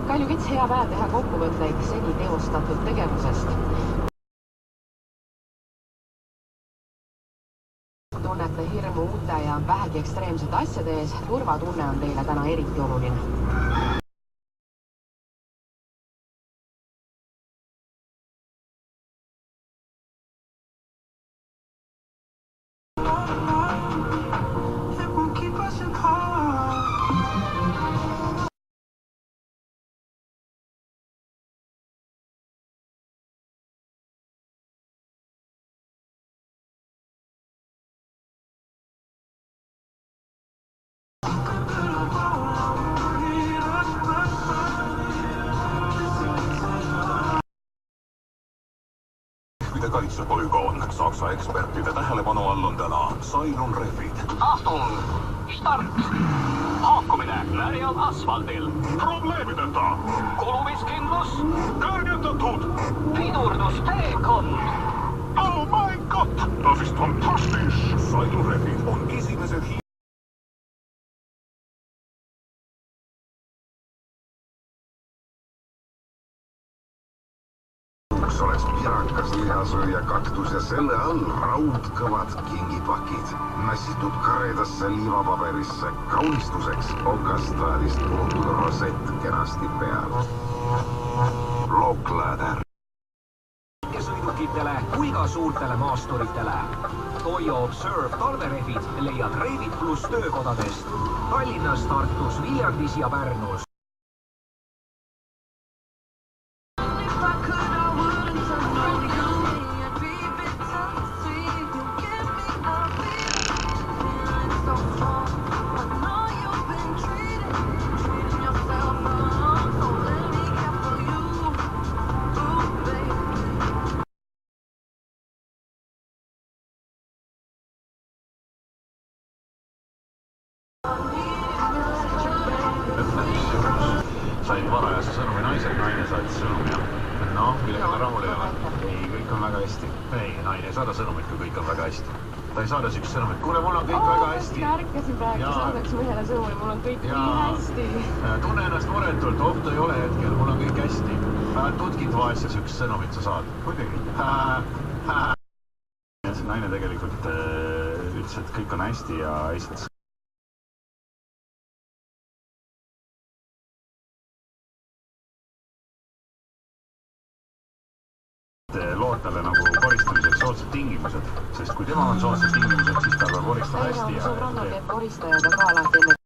Kalju Kits, hea päev teha kokkuvõtteid seni teostatud tegevusest. Tunnete hirmu uute ja vähegi ekstreemsete asjade ees, turvatunne on teile täna eriti oluline. Kaitsepolügoon. Saksa ekspertide tähelepanu all on täna Cylon rehvid. Achtung! Start! Haakumine märjal asfaldil. Probleemideta. Kulumiskindlus. Kõrgendatud. Pidurdusteekond. Oh my god! Das ist fantastisch! Cylon rehvid on esimesed oleks pirakas, lihasööja, kaktus ja selle all raudkõvad kingipakid. Mässitud karedasse liivapaberisse kaunistuseks okastraadist puutud rosett kenasti peal. Lookläder. Sõidukitele kui ka suurtele maasturitele. Toyo Observe talverehvid leiad Rehvid Plus töökodadest. Tallinnas, Tartus, Viljandis ja Pärnus. Sain varajase sõnumi naiselt, naine saatis sõnumi, jah. No, millega ta rahul ei ole. Ei, kõik on väga hästi. Ei, naine ei saada sõnumit, kui kõik on väga hästi. Ta ei saada sükst sõnumit. Kuule, mul on kõik väga hästi. Ärkasin praegu, saadaks mehele sõnumi, mul on kõik nii hästi. Tunne ennast muretult, ohtu ei ole hetkel, mul on kõik hästi. Tutkid vaesse sükst sõnumit sa saad. Muidugi. Naine tegelikult ütles, et kõik on hästi ja esitas lootale nagu koristamiseks soodsad tingimused, sest kui tema on soodsad tingimused, siis ta peab koristama hästi. Sõbrannad, et koristajad on ka alati enne